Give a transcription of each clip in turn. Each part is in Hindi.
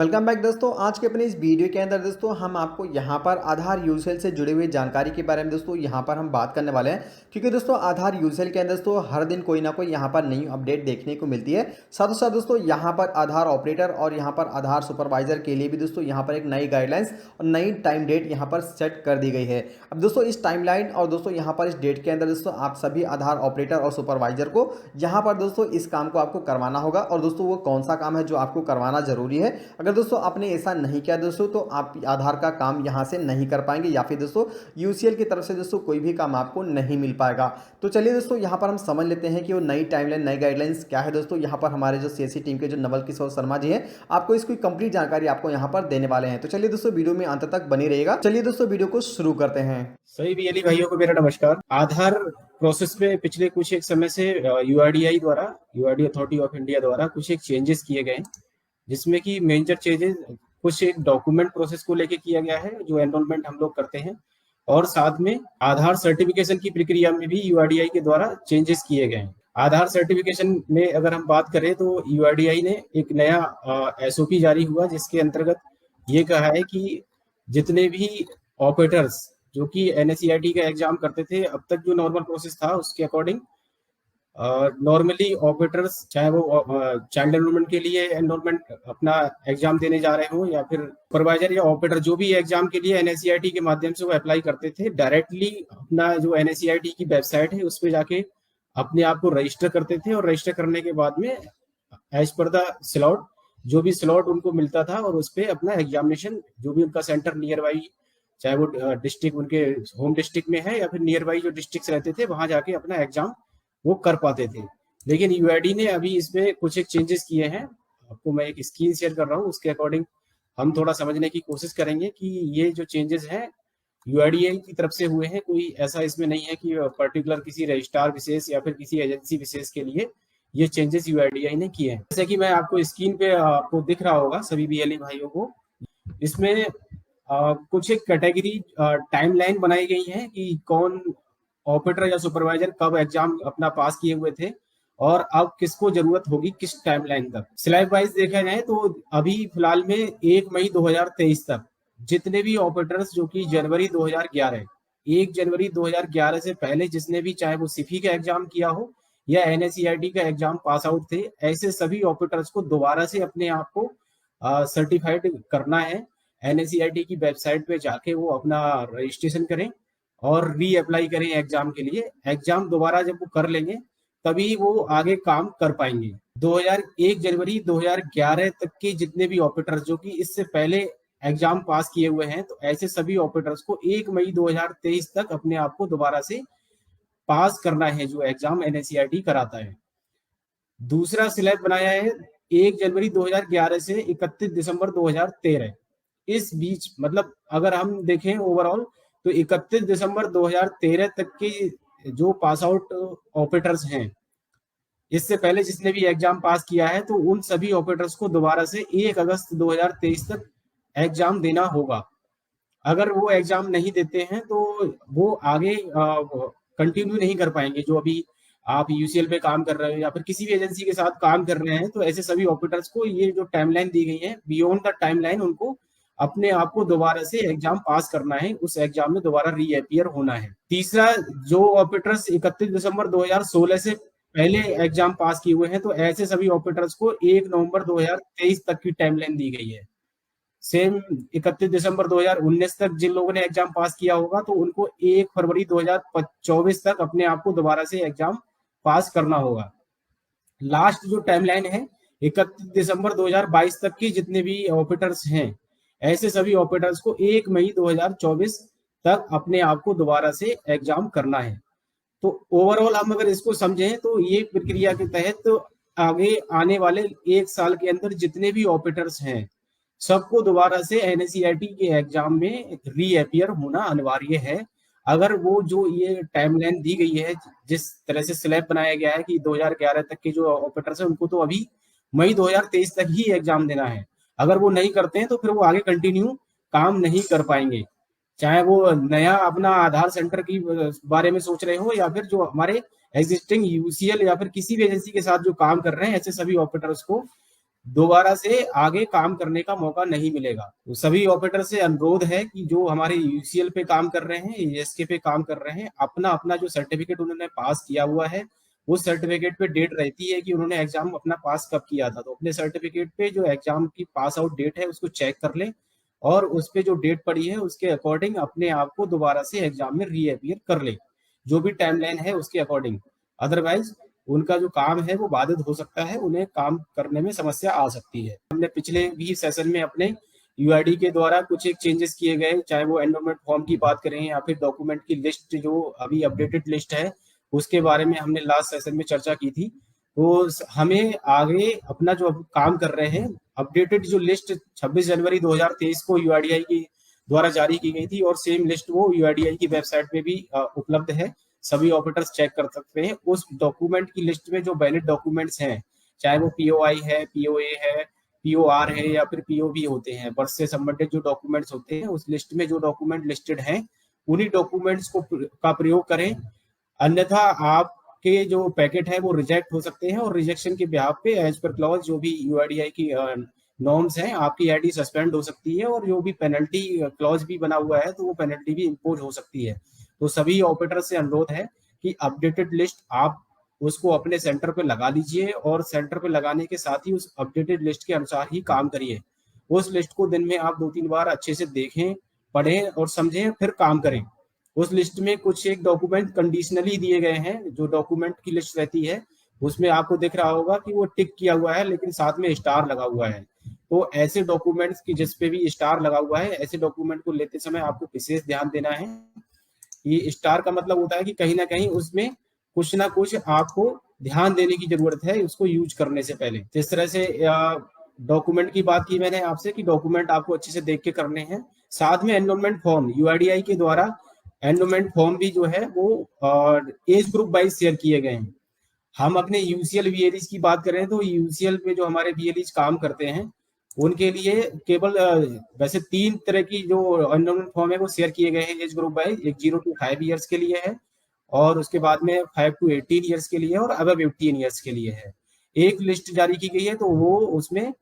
वेलकम बैक दोस्तों। आज के अपने इस वीडियो के अंदर दोस्तों हम आपको यहाँ पर आधार यूसेल से जुड़ी हुई जानकारी के बारे में दोस्तों यहाँ पर हम बात करने वाले हैं, क्योंकि दोस्तों आधार यूसेल के अंदर दोस्तों हर दिन कोई ना कोई यहाँ पर नई अपडेट देखने को मिलती है। साथ ही साथ दोस्तों यहाँ पर आधार ऑपरेटर और यहाँ पर आधार सुपरवाइजर के लिए भी दोस्तों यहाँ पर एक नई गाइडलाइंस और नई टाइम डेट यहाँ पर सेट कर दी गई है। अब दोस्तों इस टाइमलाइन और दोस्तों यहाँ पर इस डेट के अंदर दोस्तों आप सभी आधार ऑपरेटर और सुपरवाइजर को यहाँ पर दोस्तों इस काम को आपको करवाना होगा। और दोस्तों वो कौन सा काम है जो आपको करवाना जरूरी है, अगर दोस्तों आपने ऐसा नहीं किया दोस्तों तो आप आधार का काम यहां से नहीं कर पाएंगे या फिर दोस्तों यूसीएल की तरफ से दोस्तों कोई भी काम आपको नहीं मिल पाएगा। तो चलिए दोस्तों यहां पर हम समझ लेते हैं कि वो नई टाइमलाइन नई गाइडलाइंस क्या है। दोस्तों यहां पर हमारे जो सीएससी टीम के जो नवल किशोर शर्मा जी हैं आपको इसकी कंप्लीट जानकारी आपको यहां पर देने वाले हैं। तो चलिए दोस्तों वीडियो में अंत तक बनी रहेगा। चलिए दोस्तों वीडियो को शुरू करते हैं। सभी बीएलई भाइयों को मेरा नमस्कार। आधार प्रोसेस में पिछले कुछ एक समय से यूआईडीआई द्वारा यूआईडी अथॉरिटी ऑफ इंडिया द्वारा कुछ एक चेंजेस किए गए, जिसमें कि मेजर चेंजेस कुछ एक डॉक्यूमेंट प्रोसेस को लेके किया गया है जो एनरोलमेंट हम लोग करते हैं, और साथ में आधार सर्टिफिकेशन की प्रक्रिया में भी यूआईडीआई के द्वारा चेंजेस किए गए हैं। आधार सर्टिफिकेशन में अगर हम बात करें तो यूआईडीआई ने एक नया एसओपी जारी हुआ, जिसके अंतर्गत ये कहा है कि जितने भी ऑपरेटर्स जो कि एनएसईआईटी का एग्जाम करते थे, अब तक जो नॉर्मल प्रोसेस था उसके अकॉर्डिंग नॉर्मली ऑपरेटर्स चाहे वो चाइल्ड एनरोलमेंट के लिए एनरोलमेंट अपना एग्जाम देने जा रहे हो या फिर सुपरवाइजर या ऑपरेटर जो भी एग्जाम के लिए एनएसईआईटी के माध्यम से वो अप्लाई करते थे, डायरेक्टली अपना जो एनएसईआईटी की वेबसाइट है उस पर जाके अपने आप को रजिस्टर करते थे, और रजिस्टर करने के बाद में एज पर द स्लॉट जो भी स्लॉट उनको मिलता था और उस पर अपना एग्जामिनेशन जो भी उनका सेंटर नियर बाई, चाहे वो डिस्ट्रिक्ट उनके होम डिस्ट्रिक्ट में है या फिर नियर बाई जो डिस्ट्रिक्ट रहते थे वहां जाके अपना एग्जाम वो कर पाते थे। लेकिन यूआईडी ने अभी इसमें कुछ एक चेंजेस किए हैं। आपको मैं एक स्क्रीन शेयर कर रहा हूँ, उसके अकॉर्डिंग हम थोड़ा समझने की कोशिश करेंगे कि ये जो चेंजेस हैं यूआईडीआई की तरफ से हुए हैं, कोई ऐसा इसमें नहीं है कि पर्टिकुलर किसी रजिस्ट्रार विशेष या फिर किसी एजेंसी विशेष के लिए ये चेंजेस यूआईडीआई ने किए हैं। जैसे कि मैं आपको स्क्रीन पे आपको दिख रहा होगा सभी बीएलई भाइयों को, इसमें कुछ एक कैटेगरी टाइमलाइन बनाई गई है कि कौन ऑपरेटर या सुपरवाइजर कब एग्जाम अपना पास किए हुए थे और अब किसको जरूरत होगी किस टाइमलाइन तक। स्लैब वाइज देखा जाए तो अभी फिलहाल में 1 मई 2023 तक जितने भी ऑपरेटर्स जो कि जनवरी 2011 1 जनवरी 2011 से पहले जिसने भी चाहे वो सिफी का एग्जाम किया हो या एनएसईआईटी का एग्जाम पास आउट थे, ऐसे सभी ऑपरेटर्स को दोबारा से अपने आप को सर्टिफाइड करना है। एनएसईआईटी की वेबसाइट पे जाके वो अपना रजिस्ट्रेशन करें और री अप्लाई करें एग्जाम के लिए। एग्जाम दोबारा जब वो कर लेंगे तभी वो आगे काम कर पाएंगे। 1 जनवरी 2011 तक के जितने भी ऑपरेटर्स जो कि इससे पहले एग्जाम पास किए हुए हैं, तो ऐसे सभी ऑपरेटर्स को 1 मई 2023 तक अपने आप को दोबारा से पास करना है जो एग्जाम एनएसईआईटी कराता है। दूसरा सिलेब बनाया है 1 जनवरी 2011 से 31 दिसंबर 2013। इस बीच मतलब अगर हम देखें ओवरऑल तो 31 दिसंबर 2013 तक के जो पास आउट ऑपरेटर्स हैं, इससे पहले जिसने भी एग्जाम पास किया है, तो उन सभी ऑपरेटर्स को दोबारा से 1 अगस्त 2023 तक एग्जाम देना होगा। अगर वो एग्जाम नहीं देते हैं तो वो आगे कंटिन्यू नहीं कर पाएंगे। जो अभी आप यूसीएल पे काम कर रहे हो या फिर किसी भी एजेंसी के साथ काम कर रहे हैं, तो ऐसे सभी ऑपरेटर्स को ये जो टाइमलाइन दी गई है बियॉन्ड द टाइमलाइन उनको अपने आप को दोबारा से एग्जाम पास करना है, उस एग्जाम में दोबारा रीअपियर होना है। तीसरा, जो ऑपरेटर्स 31 दिसंबर 2016 से पहले एग्जाम पास किए हुए हैं, तो ऐसे सभी ऑपरेटर्स को 1 नवंबर 2023 तक की टाइमलाइन दी गई है। सेम 31 दिसंबर 2019 तक जिन लोगों ने एग्जाम पास किया होगा, तो उनको 1 फरवरी 2024 तक अपने आप को दोबारा से एग्जाम पास करना होगा। लास्ट जो टाइमलाइन है 31 दिसंबर 2022 तक की जितने भी ऑपरेटर्स हैं, ऐसे सभी ऑपरेटर्स को 1 मई 2024 तक अपने आप को दोबारा से एग्जाम करना है। तो ओवरऑल हम अगर इसको समझें तो ये प्रक्रिया के तहत तो आगे आने वाले 1 साल के अंदर जितने भी ऑपरेटर्स हैं सबको दोबारा से एनएसईआईटी के एग्जाम में रीअपियर होना अनिवार्य है। अगर वो जो ये टाइमलाइन दी गई है, जिस तरह से स्लैब बनाया गया है कि 2011 तक के जो ऑपरेटर्स हैं उनको तो अभी मई 2023 तक ही एग्जाम देना है, अगर वो नहीं करते हैं तो फिर वो आगे कंटिन्यू काम नहीं कर पाएंगे। चाहे वो नया अपना आधार सेंटर की बारे में सोच रहे हो या फिर जो हमारे एग्जिस्टिंग यूसीएल या फिर किसी भी एजेंसी के साथ जो काम कर रहे हैं, ऐसे सभी ऑपरेटर्स को दोबारा से आगे काम करने का मौका नहीं मिलेगा। तो सभी ऑपरेटर से अनुरोध है कि जो हमारे यूसीएल पे काम कर रहे हैं, ईएसके पे काम कर रहे हैं, अपना अपना जो सर्टिफिकेट उन्होंने पास किया हुआ है, उस सर्टिफिकेट पे डेट रहती है कि उन्होंने एग्जाम अपना पास कब किया था, तो अपने सर्टिफिकेट पे जो एग्जाम की पास आउट डेट है उसको चेक कर ले और उस पे जो डेट पड़ी है उसके अकॉर्डिंग अपने आप को दोबारा से एग्जाम में रीअपियर कर ले, जो भी टाइमलाइन है उसके अकॉर्डिंग। अदरवाइज उनका जो काम है वो बाधित हो सकता है, उन्हें काम करने में समस्या आ सकती है। हमने पिछले भी सेशन में अपने यूआईडी के द्वारा कुछ एक चेंजेस किए गए, चाहे वो एनरोलमेंट फॉर्म की बात करें या फिर डॉक्यूमेंट की लिस्ट जो अभी अपडेटेड लिस्ट है उसके बारे में हमने लास्ट सेशन में चर्चा की थी। तो हमें आगे अपना जो अब काम कर रहे हैं, अपडेटेड जो लिस्ट 26 जनवरी 2023 को यूआईडीआई की द्वारा जारी की गई थी और सेम लिस्ट वो यूआईडीआई की वेबसाइट पे भी उपलब्ध है, सभी ऑपरेटर्स चेक कर सकते हैं। उस डॉक्यूमेंट की लिस्ट में जो वैलिड डॉक्यूमेंट्स हैं, चाहे वो पीओआई है, पीओए है, पीओआर है या फिर पीओबी होते हैं, बर्थ से संबंधित जो डॉक्यूमेंट्स होते हैं, उस लिस्ट में जो डॉक्यूमेंट लिस्टेड हैं उन्हीं डॉक्यूमेंट्स को का प्रयोग करें, अन्यथा आपके जो पैकेट है वो रिजेक्ट हो सकते हैं और रिजेक्शन के बिहाफ पे एज पर क्लॉज जो भी यूआईडीआई की नॉर्म्स हैं आपकी आईडी सस्पेंड हो सकती है और जो भी पेनल्टी क्लॉज भी बना हुआ है तो वो पेनल्टी भी इम्पोज हो सकती है। तो सभी ऑपरेटर से अनुरोध है कि अपडेटेड लिस्ट आप उसको अपने सेंटर पे लगा लीजिए और सेंटर पे लगाने के साथ ही उस अपडेटेड लिस्ट के अनुसार ही काम करिए। उस लिस्ट को दिन में आप 2-3 बार अच्छे से देखें, पढ़ें और समझें, फिर काम करें। उस लिस्ट में कुछ एक डॉक्यूमेंट कंडीशनली दिए गए हैं, जो डॉक्यूमेंट की लिस्ट रहती है उसमें आपको दिख रहा होगा कि वो टिक किया हुआ है लेकिन साथ में स्टार लगा हुआ है। तो ऐसे डॉक्यूमेंट्स की जिस पे भी स्टार लगा हुआ है, ऐसे डॉक्यूमेंट को लेते समय आपको विशेष ध्यान देना है। ये स्टार का मतलब होता है कि कहीं ना कहीं उसमें कुछ ना कुछ आपको ध्यान देने की जरूरत है उसको यूज करने से पहले। जिस तरह से डॉक्यूमेंट की बात की मैंने आपसे कि डॉक्यूमेंट आपको अच्छे से देख के करने हैं, साथ में एनरोलमेंट फॉर्म यूआईडीआई के द्वारा एनरोलमेंट फॉर्म भी जो है वो एज ग्रुप वाइज शेयर किए गए हैं। हम अपने यूसीएल वीएलईज की बात करें तो यूसीएल पे जो हमारे वीएलईज काम करते हैं उनके लिए केवल वैसे 3 तरह की जो एनरोलमेंट फॉर्म है वो शेयर किए गए हैं एज ग्रुप वाइज। एक 0 to 5 ईयर्स के लिए है और उसके बाद में 5 to 18 ईयर्स के लिए और अबव 18 ईयर्स के लिए है। एक लिस्ट जारी की गई है तो वो उसमें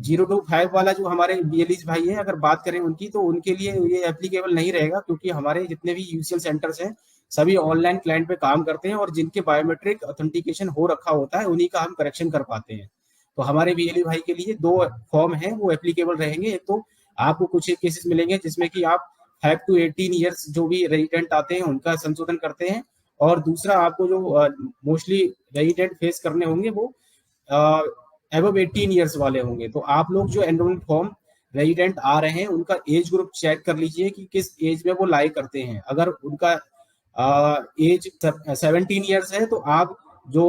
0 to 5 वाला जो हमारे बीएलईज भाई है अगर बात करें उनकी, तो उनके लिए ये एप्लीकेबल नहीं रहेगा क्योंकि हमारे जितने भी यूसीएल सेंटर्स हैं सभी ऑनलाइन क्लाइंट पे काम करते हैं और जिनके बायोमेट्रिक ऑथेंटिकेशन हो रखा होता है उन्हीं का हम करेक्शन कर पाते हैं। तो हमारे बीएलई भाई के लिए 2 फॉर्म हैं वो एप्लीकेबल रहेंगे। एक तो आपको कुछ एक केसेस मिलेंगे जिसमें कि आप 5 to 18 ईयर्स जो भी रेजिडेंट आते हैं उनका संशोधन करते हैं और दूसरा आपको जो मोस्टली रेजिडेंट फेस करने होंगे वो एबव 18 ईयर्स वाले होंगे। तो आप लोग जो एनरोलमेंट फॉर्म रेजिडेंट आ रहे हैं उनका एज ग्रुप चेक कर लीजिए कि किस एज में वो लाई करते हैं। अगर उनका एज 17 ईयर्स है तो आप जो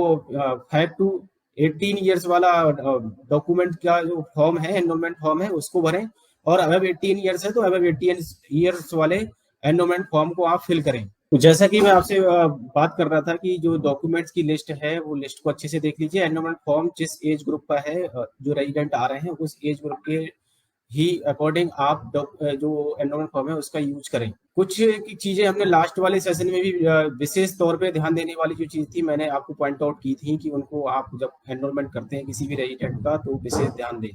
5 to 18 ईयर्स वाला डॉक्यूमेंट का जो फॉर्म है एनरोलमेंट फॉर्म है उसको भरें और अबव 18 ईयर्स है तो अबव 18 ईयर्स वाले एनरोलमेंट फॉर्म को आप फिल करें। तो जैसा कि मैं आपसे बात कर रहा था कि जो डॉक्यूमेंट्स की लिस्ट है वो लिस्ट को अच्छे से देख लीजिए। एनरोलमेंट फॉर्म जिस एज ग्रुप का है जो रेजिडेंट आ रहे हैं उस एज ग्रुप के ही अकॉर्डिंग आप जो एनरोलमेंट फॉर्म है उसका यूज करें। कुछ चीजें हमने लास्ट वाले सेशन में भी विशेष तौर पे ध्यान देने वाली जो चीज थी मैंने आपको पॉइंट आउट की थी कि उनको आप जब एनरोलमेंट करते हैं किसी भी रेजिडेंट का तो विशेष ध्यान दें।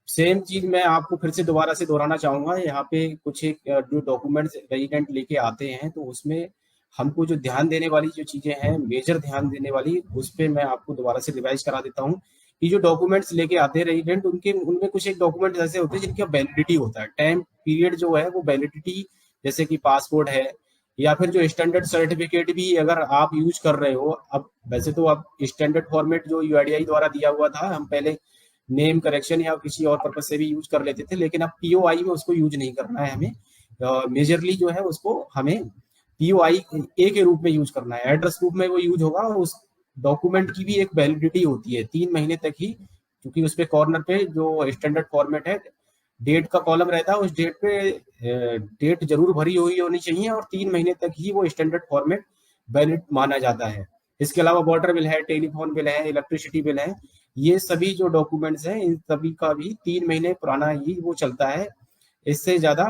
सेम चीज मैं आपको फिर से दोबारा से दोहराना चाहूंगा। यहाँ पे कुछ एक जो डॉक्यूमेंट्स रेजिडेंट लेके आते हैं तो उसमें हमको जो ध्यान देने वाली जो चीजें हैं, मेजर ध्यान देने वाली, उस पर मैं आपको दोबारा से रिवाइज करा देता हूँ कि जो डॉक्यूमेंट्स लेके आते हैं रेजिडेंट उनके उनमें कुछ एक डॉक्यूमेंट ऐसे होते हैं जिनका वैलिडिटी होता है, टाइम पीरियड जो है वो वैलिडिटी, जैसे कि पासपोर्ट है या फिर जो स्टैंडर्ड सर्टिफिकेट भी अगर आप यूज कर रहे हो। अब वैसे तो अब स्टैंडर्ड फॉर्मेट जो यूआईडीआई द्वारा दिया हुआ था हम पहले नेम करेक्शन या किसी और पर्पज से भी यूज कर लेते थे, लेकिन अब पीओआई में उसको यूज नहीं करना है हमें। मेजरली जो है उसको हमें पीओआई ए के रूप में यूज करना है, एड्रेस रूप में वो यूज होगा और उस डॉक्यूमेंट की भी एक वैलिडिटी होती है 3 महीने तक ही, क्योंकि उस पे कॉर्नर पे जो स्टैंडर्ड फॉर्मेट है डेट का कॉलम रहता है, उस डेट पे डेट जरूर भरी हुई होनी चाहिए और 3 महीने तक ही वो स्टैंडर्ड फॉर्मेट वैलिड माना जाता है। इसके अलावा वाटर बिल है, टेलीफोन बिल है, इलेक्ट्रिसिटी बिल है, ये सभी जो डॉक्यूमेंट्स हैं इन सभी का भी 3 महीने पुराना ही वो चलता है। इससे ज्यादा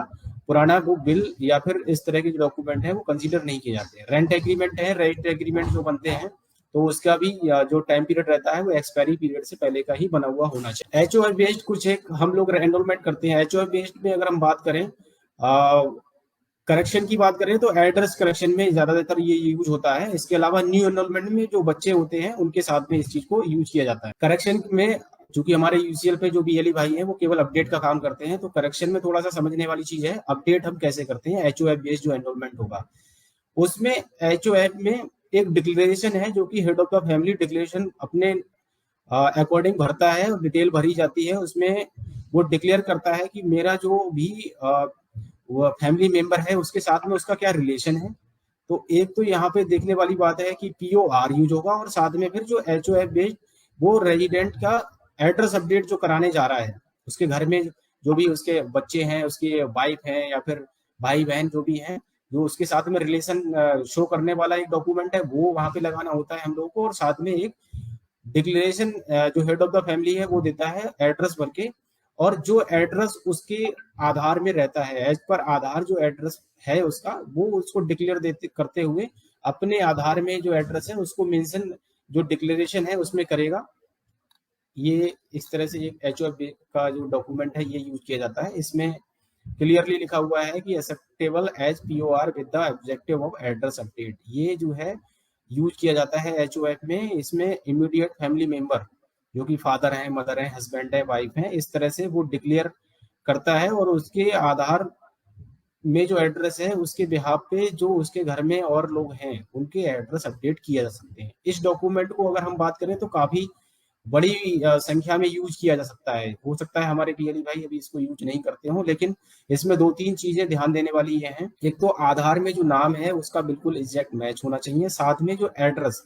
पुराना वो बिल या फिर इस तरह के जो डॉक्यूमेंट है वो कंसीडर नहीं किए जाते हैं। रेंट एग्रीमेंट है, रेंट एग्रीमेंट जो बनते हैं तो उसका भी जो टाइम पीरियड रहता है वो एक्सपायरी पीरियड से पहले का ही बना हुआ होना चाहिए। एचओएफ बेस्ड कुछ एक हम लोग एनरोलमेंट करते हैं। एचओएफ बेस्ड में अगर हम बात करें, करेक्शन की बात करें, तो एड्रेस करेक्शन में ज्यादातर ये यूज होता है। इसके अलावा न्यू एनरोलमेंट में जो बच्चे होते हैं उनके साथ में इस चीज को यूज किया जाता है। करेक्शन में चूंकि हमारे यूसीएल पे जो बीएलई भाई हैं वो केवल अपडेट का काम करते हैं, तो करेक्शन में थोड़ा सा समझने वाली चीज है, अपडेट हम कैसे करते हैं। एचओएफ बेस्ड जो एनरोलमेंट होगा उसमें एचओएफ में एक डिक्लेरेशन है जो कि head of the family declaration अपने अकॉर्डिंग भरता है और डिटेल भरी जाती है। उसमें वो डिक्लेयर करता है कि मेरा जो भी वो फैमिली मेंबर है उसके साथ में उसका क्या रिलेशन है। तो एक तो यहाँ पे देखने वाली बात है कि पीओआर यूज होगा, और साथ में फिर जो एचओएफ बेस्ड वो रेजिडेंट का एड्रेस अपडेट जो कराने जा रहा है, उसके घर में जो भी उसके बच्चे हैं, उसके वाइफ हैं या फिर भाई बहन जो भी हैं, जो उसके साथ में रिलेशन शो करने वाला एक डॉक्यूमेंट है, वो वहां पे लगाना होता है हम लोगों को। और साथ में एक डिक्लेरेशन जो हेड ऑफ द फैमिली है वो देता है एड्रेस भर के, और जो एड्रेस उसके आधार में रहता है, एज पर आधार जो एड्रेस है उसका, वो उसको डिक्लेयर देते करते हुए अपने आधार में जो एड्रेस है उसको मेंशन जो डिक्लेरेशन है उसमें करेगा। ये इस तरह से एक एचओएफ का जो डॉक्यूमेंट है ये यूज किया जाता है। इसमें क्लियरली लिखा हुआ है कि acceptable as P O R with the objective of address update, ये जो है यूज किया जाता है एचओएफ में। इसमें इमीडिएट फैमिली मेंबर जो कि फादर है, मदर है, हस्बैंड है, वाइफ है, इस तरह से वो डिक्लेयर करता है, और उसके आधार में जो एड्रेस है उसके बिहाफ पे जो उसके घर में और लोग हैं उनके एड्रेस अपडेट किया जा सकते हैं। इस डॉक्यूमेंट को अगर हम बात करें तो काफी बड़ी संख्या में यूज किया जा सकता है। हो सकता है हमारे पीएलई भाई अभी इसको यूज नहीं करते हो, लेकिन इसमें दो तीन चीजें ध्यान देने वाली ये हैं। एक तो आधार में जो नाम है उसका बिल्कुल एग्जैक्ट मैच होना चाहिए, साथ में जो एड्रेस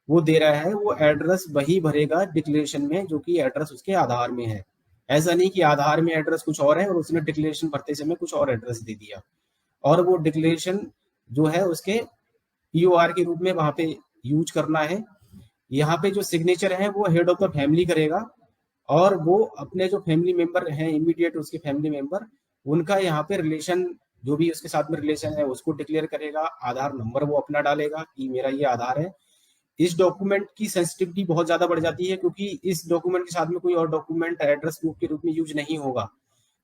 वो दे रहा है वो एड्रेस वही भरेगा डिक्लेरेशन में जो कि एड्रेस उसके आधार में है। ऐसा नहीं कि आधार में एड्रेस कुछ और है और उसने डिक्लेरेशन भरते समय कुछ और एड्रेस दे दिया, और वो डिक्लेरेशन जो है उसके पीओआर के रूप में वहां पे यूज करना है। यहाँ पे जो सिग्नेचर है वो हेड ऑफ द फैमिली करेगा, और वो अपने जो फैमिली मेंबर हैं इमीडिएट उसके फैमिली मेंबर, उनका यहाँ पे रिलेशन जो भी उसके साथ में रिलेशन है उसको डिक्लेयर करेगा। आधार नंबर वो अपना डालेगा कि मेरा ये आधार है। इस डॉक्यूमेंट की सेंसिटिविटी बहुत ज्यादा बढ़ जाती है क्योंकि इस डॉक्यूमेंट के साथ में कोई और डॉक्यूमेंट एड्रेस प्रूफ के रूप में यूज नहीं होगा।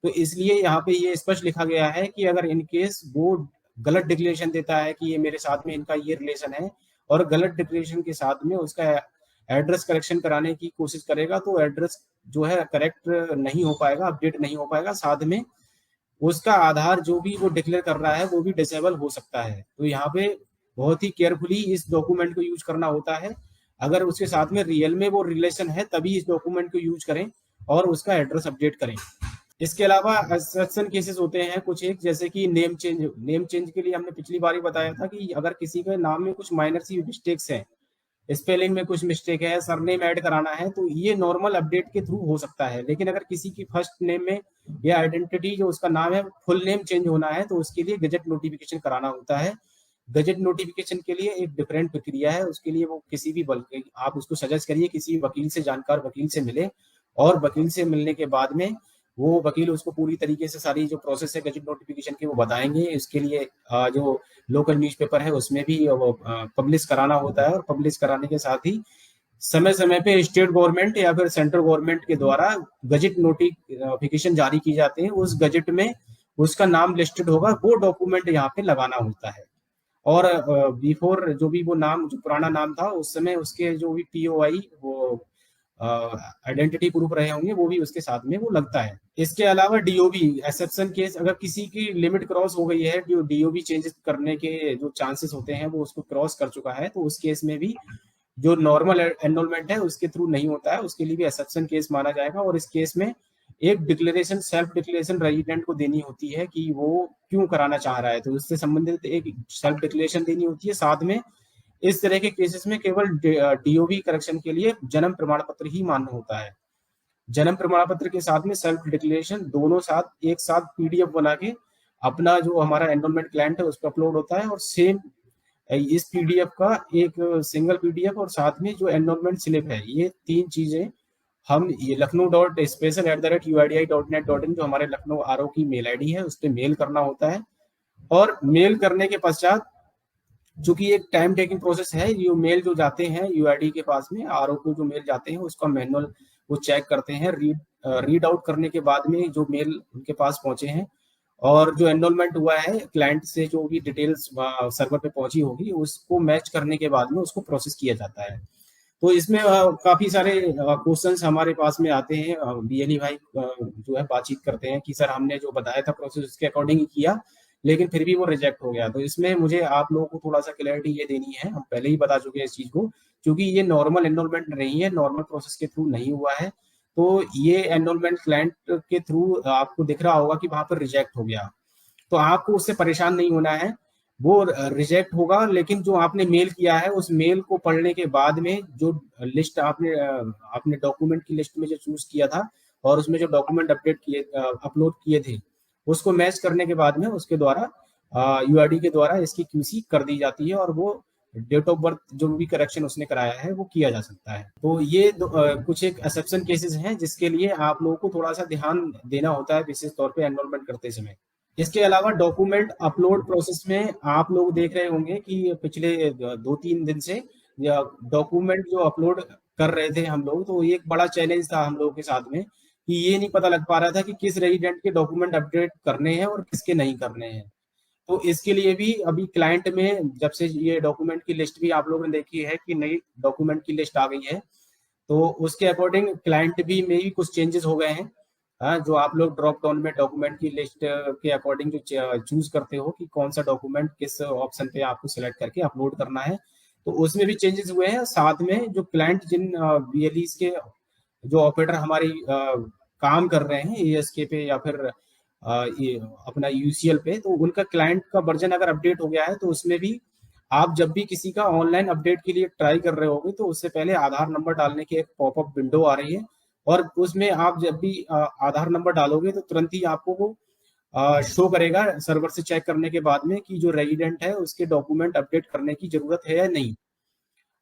तो इसलिए यहाँ पे ये स्पष्ट लिखा गया है कि अगर इन केस वो गलत डिक्लेरेशन देता है कि ये मेरे साथ में इनका ये रिलेशन है, और गलत डिक्लेरेशन के साथ में उसका एड्रेस करेक्शन कराने की कोशिश करेगा, तो एड्रेस जो है करेक्ट नहीं हो पाएगा, अपडेट नहीं हो पाएगा। साथ में उसका आधार जो भी वो डिक्लेयर कर रहा है वो भी डिसेबल हो सकता है। तो यहाँ पे बहुत ही केयरफुली इस डॉक्यूमेंट को यूज करना होता है। अगर उसके साथ में रियल में वो रिलेशन है तभी इस डॉक्यूमेंट को यूज करें और उसका एड्रेस अपडेट करें। इसके अलावा एक्सेप्शन केसेस होते हैं कुछ एक, जैसे कि नेम चेंज। नेम चेंज के लिए हमने पिछली बार ही बताया था कि अगर किसी के नाम में कुछ माइनर सी मिस्टेक्स हैं, स्पेलिंग में कुछ मिस्टेक है, सरनेम ऐड कराना है, तो ये नॉर्मल अपडेट के थ्रू हो सकता है। लेकिन अगर किसी की फर्स्ट नेम में या आइडेंटिटी जो उसका नाम है फुल नेम चेंज होना है, तो उसके लिए गजट नोटिफिकेशन कराना होता है। गजट नोटिफिकेशन के लिए एक डिफरेंट प्रक्रिया है। उसके लिए वो किसी भी आप उसको सजेस्ट करिए किसी वकील से, जानकार वकील से मिले, और वकील से मिलने के बाद में वो वकील उसको पूरी तरीके से सारी जो प्रोसेस है गजट नोटिफिकेशन की वो बताएंगे। इसके लिए जो लोकल न्यूज़पेपर है उसमें भी वो पब्लिश कराना होता है, और पब्लिश कराने के साथ ही समय समय पे स्टेट गवर्नमेंट या फिर सेंट्रल गवर्नमेंट के द्वारा गजट नोटिफिकेशन जारी की जाते हैं। उस गजट में उसका नाम लिस्टेड होगा, वो डॉक्यूमेंट यहाँ पे लगाना होता है। और बिफोर जो भी वो नाम, जो पुराना नाम था उस समय उसके जो भी पीओआई वो आइडेंटिटी प्रूफ रहे होंगे वो भी उसके साथ में वो लगता है। इसके अलावा डीओबी एक्सेप्शन केस, अगर किसी की लिमिट क्रॉस हो गई है, जो डीओबी चेंज करने के जो चांसेस होते हैं वो उसको क्रॉस कर चुका है, तो उस केस में भी जो नॉर्मल एनरोलमेंट है उसके थ्रू नहीं होता है, उसके लिए भी एक्सेप्शन केस माना जाएगा। और इस केस में एक डिक्लेरेशन, सेल्फ डिक्लेरेशन रेजिडेंट को देनी होती है कि वो क्यों कराना चाह रहा है, तो उससे संबंधित एक सेल्फ डिक्लेरेशन देनी होती है। साथ में इस तरह के केसेस में केवल डीओबी करेक्शन के लिए जन्म प्रमाण पत्र ही मान्य होता है। जन्म प्रमाण पत्र के साथ में सेल्फ डिक्लेरेशन दोनों साथ एक साथ पीडीएफ बना के अपना जो हमारा एनरोलमेंट क्लाइंट है उस पर अपलोड होता है, और सेम इस पीडीएफ का एक सिंगल पीडीएफ और साथ में जो एनरोलमेंट स्लिप है, ये तीन चीजें हम ये lucknow.special@uidi.net.in जो हमारे लखनऊ आरओ की मेल आईडी है उस पर मेल करना होता है। और मेल करने के पश्चात चूंकि एक टाइम टेकिंग प्रोसेस है, ये मेल जो जाते हैं यूआईडी के पास में, आरओ को जो मेल जाते हैं उसका मैनुअल वो चेक करते हैं, रीड आउट करने के बाद में जो मेल उनके पास पहुंचे हैं और जो एनरोलमेंट हुआ है क्लाइंट से, जो भी डिटेल्स सर्वर पे पहुंची होगी उसको मैच करने के बाद में उसको प्रोसेस किया जाता है। तो इसमें काफी सारे क्वेश्चंस हमारे पास में आते हैं, बीएलई भाई जो है बातचीत करते हैं कि सर हमने जो बताया था प्रोसेस उसके अकॉर्डिंग ही किया, लेकिन फिर भी वो रिजेक्ट हो गया। तो इसमें मुझे आप लोगों को थोड़ा सा क्लैरिटी ये देनी है, हम पहले ही बता चुके हैं इस चीज को, क्योंकि ये नॉर्मल एनरोलमेंट नहीं है, नॉर्मल प्रोसेस के थ्रू नहीं हुआ है। तो ये एनरोलमेंट क्लाइंट के थ्रू आपको दिख रहा होगा कि वहां पर रिजेक्ट हो गया, तो आपको उससे परेशान नहीं होना है, वो रिजेक्ट होगा। लेकिन जो आपने मेल किया है उस मेल को पढ़ने के बाद में जो लिस्ट आपने डॉक्यूमेंट की लिस्ट में जो चूज किया था और उसमें जो डॉक्यूमेंट अपलोड किए थे उसको मैच करने के बाद में उसके द्वारा यूआईडी के द्वारा इसकी क्यूसी कर दी जाती है और वो डेट ऑफ बर्थ जो भी करेक्शन उसने कराया है वो किया जा सकता है। तो ये कुछ एक एक्सेप्शन केसेस हैं जिसके लिए आप लोगों को थोड़ा सा ध्यान देना होता है विशेष तौर पे एनरोलमेंट करते समय। इसके अलावा डॉक्यूमेंट अपलोड प्रोसेस में आप लोग देख रहे होंगे कि पिछले 2-3 दिन से डॉक्यूमेंट जो अपलोड कर रहे थे हम लोग, तो ये एक बड़ा चैलेंज था हम लोगों के साथ में कि ये नहीं पता लग पा रहा था कि किस रेजिडेंट के डॉक्यूमेंट अपडेट करने हैं और किसके नहीं करने हैं। तो इसके लिए भी अभी क्लाइंट में जब से ये डॉक्यूमेंट की लिस्ट भी आप लोगों ने देखी है कि नई डॉक्यूमेंट की लिस्ट आ गई है, तो उसके अकॉर्डिंग क्लाइंट भी में भी कुछ चेंजेस हो गए हैं। जो आप लोग ड्रॉप डाउन में डॉक्यूमेंट की लिस्ट के अकॉर्डिंग जो चूज करते हो कि कौन सा डॉक्यूमेंट किस ऑप्शन पे आपको सिलेक्ट करके अपलोड करना है, तो उसमें भी चेंजेस हुए हैं। साथ में जो क्लाइंट जिन बीएलईज के जो ऑपरेटर हमारी काम कर रहे हैं एएसके पे या फिर ये अपना यूसीएल पे, तो उनका क्लाइंट का वर्जन अगर अपडेट हो गया है तो उसमें भी आप जब भी किसी का ऑनलाइन अपडेट के लिए ट्राई कर रहे होगे तो उससे पहले आधार नंबर डालने की एक पॉपअप विंडो आ रही है और उसमें आप जब भी आधार नंबर डालोगे तो तुरंत ही आपको वो शो करेगा सर्वर से चेक करने के बाद में कि जो रेजिडेंट है उसके डॉक्यूमेंट अपडेट करने की जरूरत है या नहीं।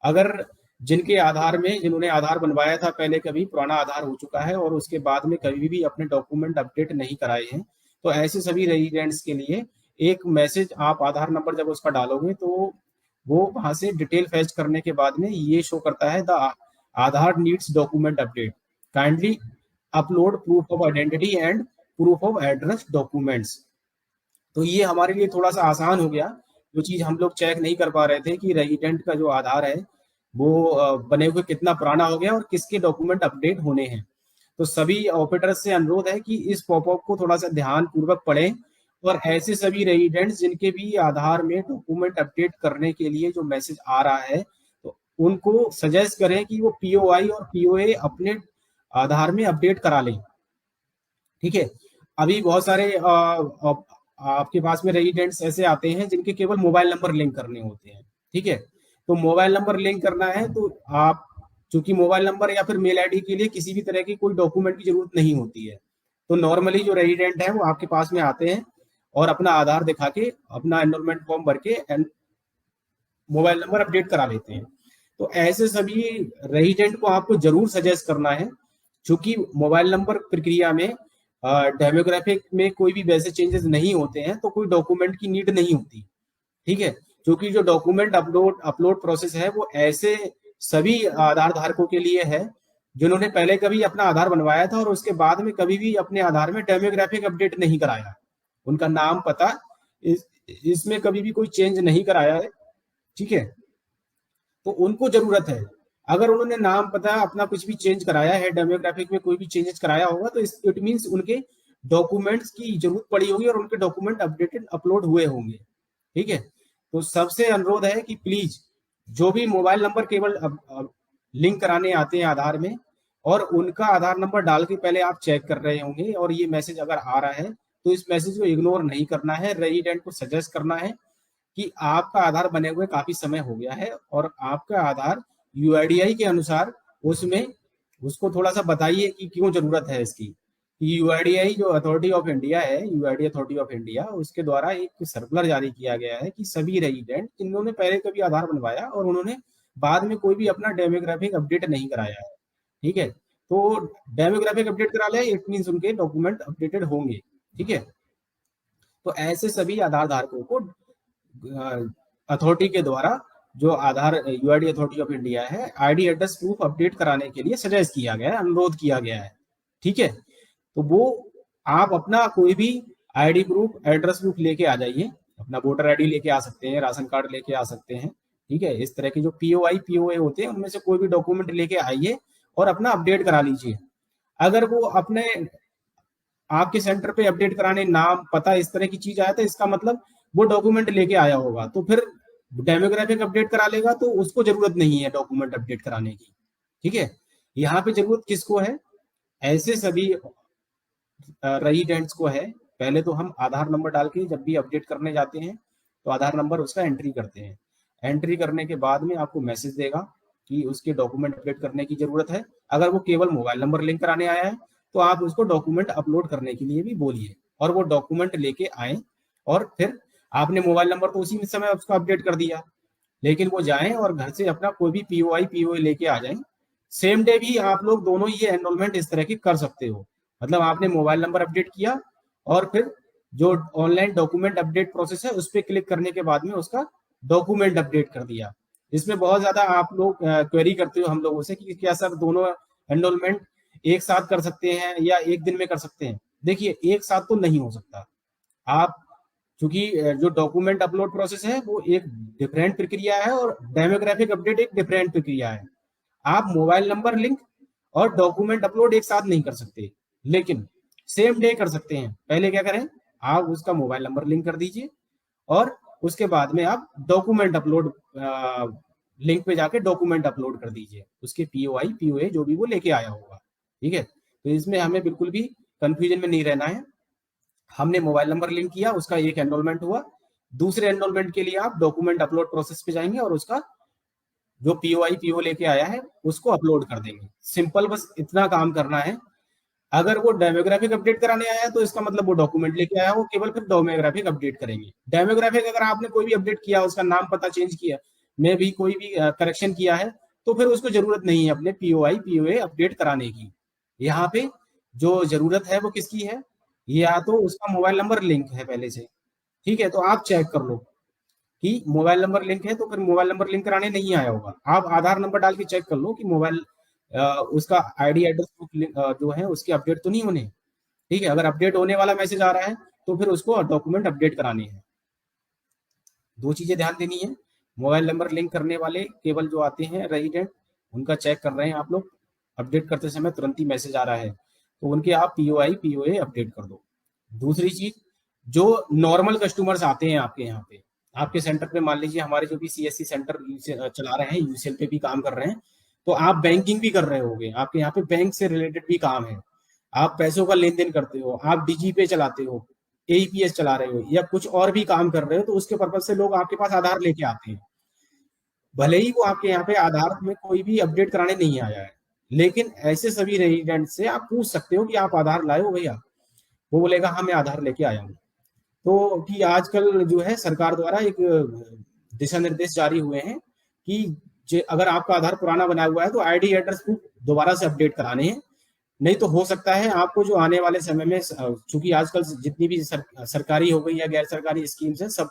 अगर जिनके आधार में जिन्होंने आधार बनवाया था पहले, कभी पुराना आधार हो चुका है और उसके बाद में कभी भी अपने डॉक्यूमेंट अपडेट नहीं कराए हैं, तो ऐसे सभी रेजिडेंट्स के लिए एक मैसेज आप आधार नंबर जब उसका डालोगे तो वो वहां से डिटेल फैच करने के बाद में ये शो करता है the Aadhaar needs document update, kindly upload proof of identity and proof of address documents. तो ये हमारे लिए थोड़ा सा आसान हो गया, जो चीज हम लोग चेक नहीं कर पा रहे थे कि रेजिडेंट का जो आधार है वो बने हुए कितना पुराना हो गया और किसके डॉक्यूमेंट अपडेट होने हैं। तो सभी ऑपरेटर्स से अनुरोध है कि इस पॉपअप को थोड़ा सा ध्यान पूर्वक पढ़ें और ऐसे सभी रेजिडेंट्स जिनके भी आधार में डॉक्यूमेंट अपडेट करने के लिए जो मैसेज आ रहा है, तो उनको सजेस्ट करें कि वो पीओआई और पीओए अपने आधार में अपडेट करा लें। ठीक है, अभी बहुत सारे आपके पास में रेजिडेंट्स ऐसे आते हैं जिनके केवल मोबाइल नंबर लिंक करने होते हैं। ठीक है, तो मोबाइल नंबर लिंक करना है तो आप चूंकि मोबाइल नंबर या फिर मेल आईडी के लिए किसी भी तरह की कोई डॉक्यूमेंट की जरूरत नहीं होती है, तो नॉर्मली जो रेजिडेंट है वो आपके पास में आते हैं और अपना आधार दिखा के अपना एनरोलमेंट फॉर्म भर के मोबाइल नंबर अपडेट करा लेते हैं। तो ऐसे सभी रेजिडेंट को आपको जरूर सजेस्ट करना है, क्योंकि मोबाइल नंबर प्रक्रिया में डेमोग्राफिक में कोई भी वैसे चेंजेस नहीं होते हैं तो कोई डॉक्यूमेंट की नीड नहीं होती। ठीक है, क्योंकि जो डॉक्यूमेंट अपलोड प्रोसेस है वो ऐसे सभी आधार धारकों के लिए है जिन्होंने पहले कभी अपना आधार बनवाया था और उसके बाद में कभी भी अपने आधार में डेमोग्राफिक अपडेट नहीं कराया, उनका नाम पता इसमें कभी भी कोई चेंज नहीं कराया है। ठीक है, तो उनको जरूरत है, अगर उन्होंने नाम पता अपना कुछ भी चेंज कराया है, डेमोग्राफिक में कोई भी चेंजेस कराया होगा, तो इट मींस उनके डॉक्यूमेंट्स की जरूरत पड़ी होगी और उनके डॉक्यूमेंट अपडेटेड अपलोड हुए होंगे। ठीक है, तो सबसे अनुरोध है कि प्लीज जो भी मोबाइल नंबर केवल लिंक कराने आते हैं आधार में और उनका आधार नंबर डाल के पहले आप चेक कर रहे होंगे और ये मैसेज अगर आ रहा है तो इस मैसेज को इग्नोर नहीं करना है। रेजिडेंट को सजेस्ट करना है कि आपका आधार बने हुए काफी समय हो गया है और आपका आधार यूआईडीआई के अनुसार उसमें उसको थोड़ा सा बताइए कि क्यों जरूरत है इसकी। यूआईडीआई जो अथॉरिटी ऑफ इंडिया है, यूआईडी अथॉरिटी ऑफ इंडिया, उसके द्वारा एक सर्कुलर जारी किया गया है कि सभी रेजिडेंट जिन्होंने पहले कभी आधार बनवाया और उन्होंने बाद में कोई भी अपना डेमोग्राफिक अपडेट नहीं कराया है, ठीक है, तो डेमोग्राफिक अपडेट करा ले, इट मीन उनके डॉक्यूमेंट अपडेटेड होंगे। ठीक है, तो ऐसे सभी आधार धारकों को अथॉरिटी के द्वारा, जो आधार यूआईडी अथॉरिटी ऑफ इंडिया है, आईडी एड्रेस प्रूफ अपडेट कराने के लिए सजेस्ट किया गया है, अनुरोध किया गया है। ठीक है, तो वो आप अपना कोई भी आईडी प्रूफ, एड्रेस प्रूफ लेके आ जाइए, अपना वोटर आईडी लेके आ सकते हैं, राशन कार्ड लेके आ सकते हैं। ठीक है, इस तरह के जो पीओआई पीओए होते हैं उनमें से कोई भी डॉक्यूमेंट लेके आइए और अपना अपडेट करा लीजिए। अगर वो अपने आपके सेंटर पे अपडेट कराने नाम पता इस तरह की चीज आया तो इसका मतलब वो डॉक्यूमेंट लेके आया होगा, तो फिर डेमोग्राफिक अपडेट करा लेगा तो उसको जरूरत नहीं है डॉक्यूमेंट अपडेट कराने की। ठीक है, यहाँ पे जरूरत किसको है? ऐसे सभी रेजिडेंट्स को है। पहले तो हम आधार नंबर डाल के जब भी अपडेट करने जाते हैं तो आधार नंबर उसका एंट्री करते हैं। एंट्री करने के बाद में आपको मैसेज देगा कि उसके डॉक्यूमेंट अपडेट करने की जरूरत है। अगर वो केवल मोबाइल नंबर लिंक कराने आया है तो आप उसको डॉक्यूमेंट अपलोड करने के लिए भी बोलिए और वो डॉक्यूमेंट लेके आए। और फिर आपने मोबाइल नंबर तो उसी समय उसका अपडेट कर दिया, लेकिन वो जाएं और घर से अपना कोई भी पीओआई पीओए लेके आ जाएं। सेम डे भी आप लोग दोनों ये एनरोलमेंट इस तरह की कर सकते हो। मतलब आपने मोबाइल नंबर अपडेट किया और फिर जो ऑनलाइन डॉक्यूमेंट अपडेट प्रोसेस है उस पर क्लिक करने के बाद में उसका डॉक्यूमेंट अपडेट कर दिया। इसमें बहुत ज्यादा आप लोग क्वेरी करते हो हम लोगों से कि क्या सर दोनों एनरोलमेंट एक साथ कर सकते हैं या एक दिन में कर सकते हैं? देखिए, एक साथ तो नहीं हो सकता। आप क्योंकि जो डॉक्यूमेंट अपलोड प्रोसेस है वो एक डिफरेंट प्रक्रिया है और डेमोग्राफिक अपडेट एक डिफरेंट प्रक्रिया है। आप मोबाइल नंबर लिंक और डॉक्यूमेंट अपलोड एक साथ नहीं कर सकते, लेकिन सेम डे कर सकते हैं। पहले क्या करें, आप उसका मोबाइल नंबर लिंक कर दीजिए और उसके बाद में आप डॉक्यूमेंट अपलोड लिंक पे जाके डॉक्यूमेंट अपलोड कर दीजिए, उसके पीओआई पीओए जो भी वो लेके आया होगा। ठीक है, तो इसमें हमें बिल्कुल भी कंफ्यूजन में नहीं रहना है। हमने मोबाइल नंबर लिंक किया, उसका एक एनरोलमेंट हुआ, दूसरे एनरोलमेंट के लिए आप डॉक्यूमेंट अपलोड प्रोसेस पे जाएंगे और उसका जो पीओआई पीओ लेके आया है उसको अपलोड कर देंगे। सिंपल, बस इतना काम करना है। अगर वो डेमोग्राफिक अपडेट कराने आया है तो इसका मतलब वो डॉक्यूमेंट लेके आया, वो केवल फिर डेमोग्राफिक अपडेट करेंगे। डेमोग्राफिक अगर आपने कोई भी अपडेट किया, उसका नाम पता चेंज किया, में भी कोई भी करेक्शन किया है, तो फिर उसको जरूरत नहीं है अपने पीओआई पीओए अपडेट कराने की। यहाँ पे जो जरूरत है वो किसकी है? या तो उसका मोबाइल नंबर लिंक है पहले से। ठीक है, तो आप चेक कर लो कि मोबाइल नंबर लिंक है, तो फिर मोबाइल नंबर लिंक कराने नहीं आया होगा। आप आधार नंबर डाल के चेक कर लो कि मोबाइल उसका आईडी एड्रेस जो है उसके अपडेट तो नहीं होने। ठीक है, अगर अपडेट होने वाला मैसेज आ रहा है तो फिर उसको डॉक्यूमेंट अपडेट कराने हैं। दो चीजें ध्यान देनी है। मोबाइल नंबर लिंक करने वाले केवल जो आते हैं रेजिडेंट, उनका चेक कर रहे हैं आप लोग, अपडेट करते समय तुरंत ही मैसेज आ रहा है तो उनके आप पीओआई पीओए अपडेट कर दो। दूसरी चीज, जो नॉर्मल कस्टमर्स आते हैं आपके यहाँ पे, आपके सेंटर पे, मान लीजिए हमारे जो भी सीएससी सेंटर चला रहे हैं, यूसीएल पे भी काम कर रहे हैं, तो आप बैंकिंग भी कर रहे होगे, आपके यहाँ पे बैंक से रिलेटेड भी काम है, आप पैसों का लेन देन करते हो, आप डिजी पे चलाते हो, एईपीएस चला रहे हो या कुछ और भी काम कर रहे हो, तो उसके पर्पज से लोग आपके पास आधार लेके आते हैं। भले ही वो आपके यहाँ पे आधार में कोई भी अपडेट कराने नहीं आया है, लेकिन ऐसे सभी रेजिडेंट से आप पूछ सकते हो कि आप आधार लाए हो भैया? वो बोलेगा हाँ मैं आधार लेके आया हूँ। तो कि आजकल जो है सरकार द्वारा एक दिशा निर्देश जारी हुए हैं कि अगर आपका आधार पुराना बना हुआ है तो आईडी एड्रेस प्रूफ दोबारा से अपडेट कराने हैं। नहीं तो हो सकता है आपको जो आने वाले समय में, चूंकि आजकल जितनी भी सरकारी हो गई या गैर सरकारी स्कीम्स हैं सब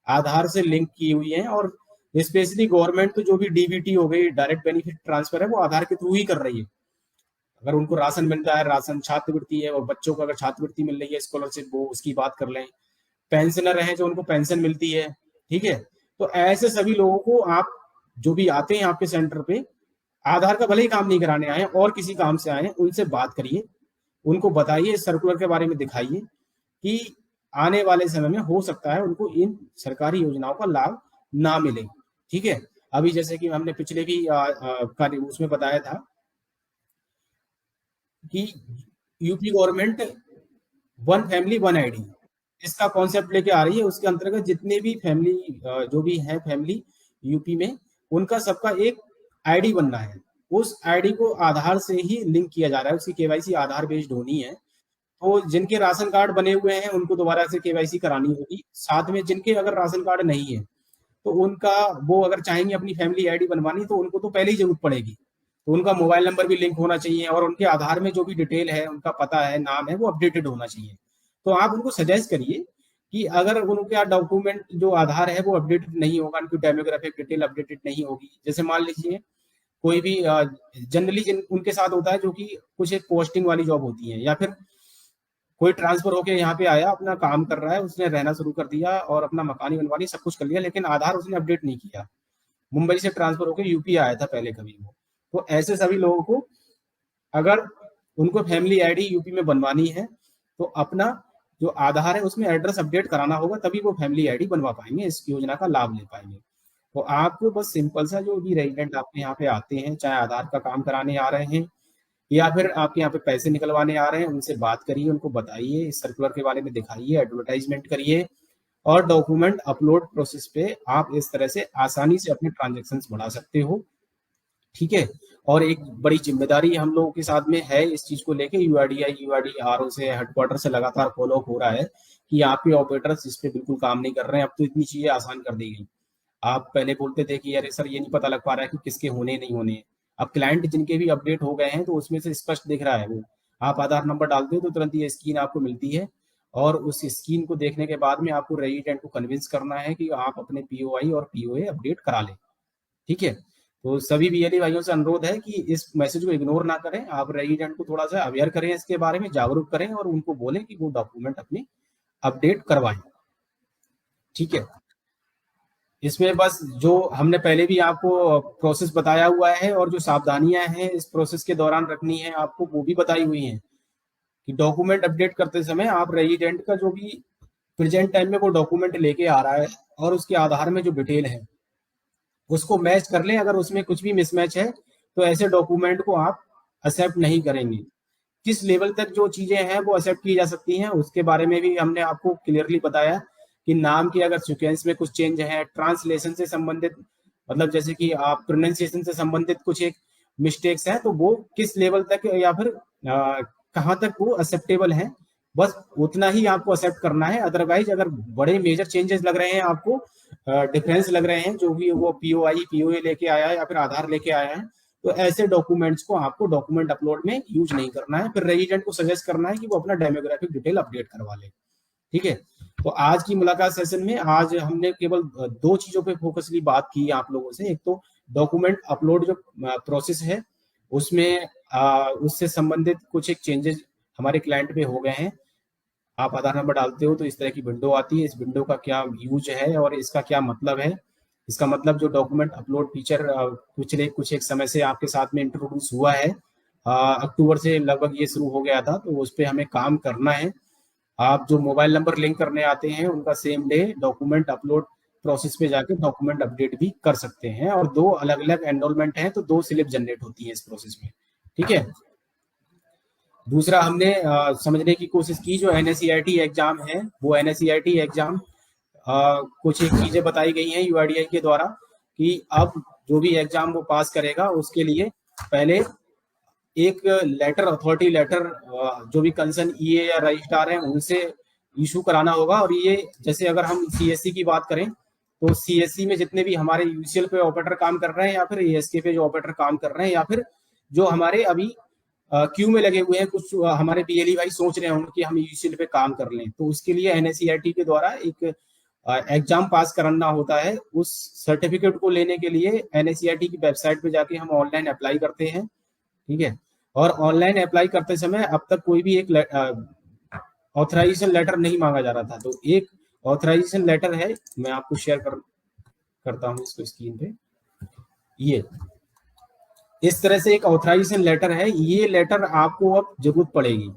आधार से लिंक की हुई हैं, और स्पेशली गवर्नमेंट तो जो भी डीबीटी हो गई, डायरेक्ट बेनिफिट ट्रांसफर है, वो आधार के थ्रू ही कर रही है। अगर उनको राशन मिल रहा है, राशन, छात्रवृत्ति है, और बच्चों को अगर छात्रवृत्ति मिल रही है, स्कॉलरशिप, वो उसकी बात कर लें, पेंशनर है जो उनको पेंशन मिलती है। ठीक है, तो ऐसे सभी लोगों को आप जो भी आते हैं आपके सेंटर पे, आधार का भले ही काम नहीं कराने आए और किसी काम से आए, उनसे बात करिए, उनको बताइए, सर्कुलर के बारे में दिखाइए कि आने वाले समय में हो सकता है उनको इन सरकारी योजनाओं का लाभ ना मिले। ठीक है, अभी जैसे कि हमने पिछले भी कार्य उसमें बताया था कि UP government one family one ID, इसका कॉन्सेप्ट लेके आ रही है। उसके अंतर्गत जितने भी फैमिली जो भी है फैमिली यूपी में, उनका सबका एक आईडी बनना है। उस आईडी को आधार से ही लिंक किया जा रहा है, उसकी केवाईसी आधार बेस्ड होनी है। तो जिनके राशन कार्ड बने हुए हैं उनको दोबारा से केवाईसी करानी होगी, साथ में जिनके अगर राशन कार्ड नहीं है तो उनका, वो अगर चाहेंगे अपनी फैमिली आईडी बनवानी तो उनको तो पहले ही जरूरत पड़ेगी, तो उनका मोबाइल नंबर भी लिंक होना चाहिए और उनके आधार में जो भी डिटेल है, उनका पता है, नाम है, वो अपडेटेड होना चाहिए। तो आप उनको सजेस्ट करिए कि अगर उनका डॉक्यूमेंट जो आधार है वो अपडेटेड नहीं होगा, उनकी डेमोग्राफिक डिटेल अपडेटेड नहीं होगी, जैसे मान लीजिए कोई भी जनरली जिन उनके साथ होता है जो कि कुछ एक पोस्टिंग वाली जॉब होती है, या फिर कोई ट्रांसफर होके यहाँ पे आया, अपना काम कर रहा है, उसने रहना शुरू कर दिया और अपना मकान ही बनवा लिया, सब कुछ कर लिया, लेकिन आधार उसने अपडेट नहीं किया। मुंबई से ट्रांसफर होके यूपी आया था पहले कभी वो, तो ऐसे सभी लोगों को अगर उनको फैमिली आईडी यूपी में बनवानी है तो अपना जो आधार है उसमें एड्रेस अपडेट कराना होगा, तभी वो फैमिली आईडी बनवा पाएंगे, इस योजना का लाभ ले पाएंगे। तो आपको बस सिंपल सा, जो भी रेजिडेंट आपके यहाँ पे आते हैं, चाहे आधार का काम कराने आ रहे हैं या फिर आपके यहाँ पे पैसे निकलवाने आ रहे हैं, उनसे बात करिए, उनको बताइए, इस सर्कुलर के बारे में दिखाइए, एडवर्टाइजमेंट करिए, और डॉक्यूमेंट अपलोड प्रोसेस पे आप इस तरह से आसानी से अपने ट्रांजेक्शन बढ़ा सकते हो। ठीक है। और एक बड़ी जिम्मेदारी हम लोगों के साथ में है इस चीज को लेके, यूआईडीआरओ से, हेडक्वार्टर से लगातार फॉलो अप हो रहा है कि आपके ऑपरेटर्स इस पे बिल्कुल काम नहीं कर रहे हैं। अब तो इतनी चीजें आसान कर दी गई। आप पहले बोलते थे कि अरे सर ये नहीं पता लग पा रहा है कि किसके होने नहीं होने, अब क्लाइंट जिनके भी अपडेट हो गए हैं तो उसमें से स्पष्ट दिख रहा है वो, आप आधार नंबर डालते हो तो तुरंत ये स्क्रीन आपको मिलती है, और उस स्क्रीन को देखने के बाद में आपको रेजिडेंट को कन्विंस करना है कि आप अपने पीओआई और पीओए अपडेट करा लें। ठीक है। तो सभी बीएलई भाइयों से अनुरोध है कि इस मैसेज को इग्नोर ना करें, आप रेजिडेंट को थोड़ा सा अवेयर करें, इसके बारे में जागरूक करें और उनको बोलें कि वो डॉक्यूमेंट अपने अपडेट करवाएं। ठीक है। इसमें बस जो हमने पहले भी आपको प्रोसेस बताया हुआ है और जो सावधानियां हैं इस प्रोसेस के दौरान रखनी है आपको, वो भी बताई हुई हैं कि डॉक्यूमेंट अपडेट करते समय आप रेजिडेंट का जो भी प्रेजेंट टाइम में वो डॉक्यूमेंट लेके आ रहा है और उसके आधार में जो डिटेल है उसको मैच कर लें। अगर उसमें कुछ भी मिसमैच है तो ऐसे डॉक्यूमेंट को आप एक्सेप्ट नहीं करेंगे। किस लेवल तक जो चीजें हैं वो एक्सेप्ट की जा सकती हैं उसके बारे में भी हमने आपको क्लियरली बताया कि नाम के अगर सीक्वेंस में कुछ चेंज है, ट्रांसलेशन से संबंधित, मतलब जैसे कि आप प्रोनाउंसिएशन से संबंधित कुछ एक मिस्टेक्स हैं तो वो किस लेवल तक या फिर कहाँ तक वो एक्सेप्टेबल है, बस उतना ही आपको एक्सेप्ट करना है। अदरवाइज अगर बड़े मेजर चेंजेस लग रहे हैं, आपको डिफरेंस लग रहे हैं, जो भी वो पीओआई पीओए लेके आया है या फिर आधार लेके आया है, तो ऐसे डॉक्यूमेंट्स को आपको डॉक्यूमेंट अपलोड में यूज नहीं करना है। फिर रेजिडेंट को सजेस्ट करना है कि वो अपना डेमोग्राफिक डिटेल अपडेट करवा ले। ठीक है। तो आज की मुलाकात सेशन में आज हमने केवल दो चीजों पे फोकसली बात की आप लोगों से। एक तो डॉक्यूमेंट अपलोड जो प्रोसेस है उसमें उससे संबंधित कुछ एक चेंजेस हमारे क्लाइंट पे हो गए हैं। आप आधार नंबर डालते हो तो इस तरह की विंडो आती है, इस विंडो का क्या यूज है और इसका क्या मतलब है। इसका मतलब जो डॉक्यूमेंट अपलोड फीचर पिछले कुछ एक समय से आपके साथ में इंट्रोड्यूस हुआ है, अक्टूबर से लगभग ये शुरू हो गया था, तो उस पर हमें काम करना है। आप जो मोबाइल नंबर लिंक करने आते हैं उनका same day document upload process पे जाके डॉक्यूमेंट अपडेट भी कर सकते हैं, और दो अलग अलग एनरोलमेंट हैं तो दो स्लिप जनरेट होती है इस प्रोसेस में। ठीक है। दूसरा हमने समझने की कोशिश की जो एनएसईआरटी एग्जाम है, वो एनएसईआरटी एग्जाम कुछ एक चीजें बताई गई हैं यूआईडीआई के द्वारा कि अब जो भी एग्जाम वो पास करेगा उसके लिए पहले एक लेटर, अथॉरिटी लेटर, जो भी कंसर्न ईए या रजिस्ट्रार हैं उनसे इशू कराना होगा। और ये जैसे अगर हम सीएससी की बात करें तो सीएससी में जितने भी हमारे यूसीएल पे ऑपरेटर काम कर रहे हैं या फिर एएसके पे जो ऑपरेटर काम कर रहे हैं या फिर जो हमारे अभी क्यू में लगे हुए हैं, कुछ हमारे बीएलई भाई सोच रहे होंगे कि हम यूसीएल पे काम कर लें, तो उसके लिए एनएसईआरटी के द्वारा एक एग्जाम पास करना होता है। उस सर्टिफिकेट को लेने के लिए एनएसईआरटी की वेबसाइट पे जाके हम ऑनलाइन अप्लाई करते हैं। ठीक है। और ऑनलाइन अप्लाई करते समय अब तक कोई भी एक ऑथराइजेशन लेटर नहीं मांगा जा रहा था, तो एक ऑथराइजेशन लेटर है, मैं आपको शेयर करता हूँ इसको स्क्रीन पे। ये इस तरह से एक ऑथराइजेशन लेटर है, ये लेटर आपको अब जरूरत पड़ेगी।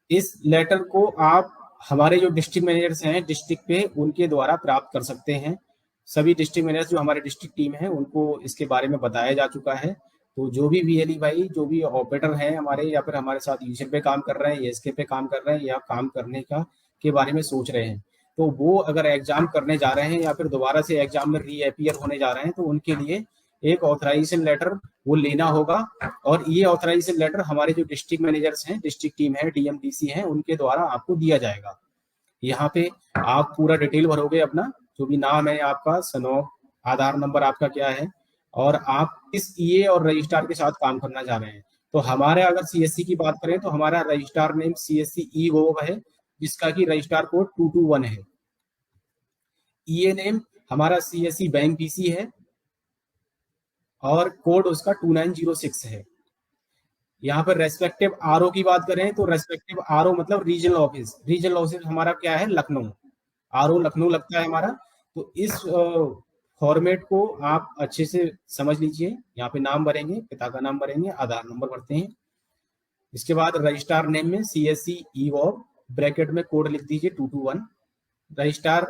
इस लेटर को आप हमारे जो डिस्ट्रिक्ट मैनेजर्स हैं डिस्ट्रिक्ट पे उनके द्वारा प्राप्त कर सकते हैं। सभी डिस्ट्रिक्ट मैनेजर्स जो हमारे डिस्ट्रिक्ट टीम है उनको इसके बारे में बताया जा चुका है। तो जो भी बीएलई भाई, जो भी ऑपरेटर हैं हमारे या फिर हमारे साथ यूएसए पे काम कर रहे हैं, एएसके पे काम कर रहे हैं या काम करने का के बारे में सोच रहे हैं, तो वो अगर एग्जाम करने जा रहे हैं या फिर दोबारा से एग्जाम में रीअपियर होने जा रहे हैं तो उनके लिए एक ऑथराइजेशन लेटर वो लेना होगा। और ये ऑथराइजेशन लेटर हमारे जो डिस्ट्रिक्ट मैनेजर्स हैं, डिस्ट्रिक्ट टीम है, डीएमडीसी हैं, उनके द्वारा आपको दिया जाएगा। यहाँ पे आप पूरा डिटेल भरोगे अपना, जो भी नाम है आपका, सनोक, आधार नंबर आपका क्या है और आप किस ईए और रजिस्ट्रार के साथ काम करना चाह रहे हैं। तो हमारे अगर सीएससी की बात करें तो हमारा रजिस्ट्रार नेम सीएससी ई गोव है, जिसका कि रजिस्ट्रार कोड 221 है। ईए नेम हमारा सीएससी बैंक पीसी है और कोड उसका 2906 है। यहाँ पर रेस्पेक्टिव आरओ की बात करें तो रेस्पेक्टिव आरओ मतलब रीजनल ऑफिस, रीजनल ऑफिस हमारा क्या है, लखनऊ, आरओ लखनऊ लगता है हमारा। तो इस फॉर्मेट को आप अच्छे से समझ लीजिए। यहाँ पे नाम भरेंगे, पिता का नाम भरेंगे, आधार नंबर भरते हैं। इसके बाद रजिस्ट्रार नेम में सीएससी ईवॉब ब्रैकेट में कोड लिख दीजिए 221। रजिस्ट्रार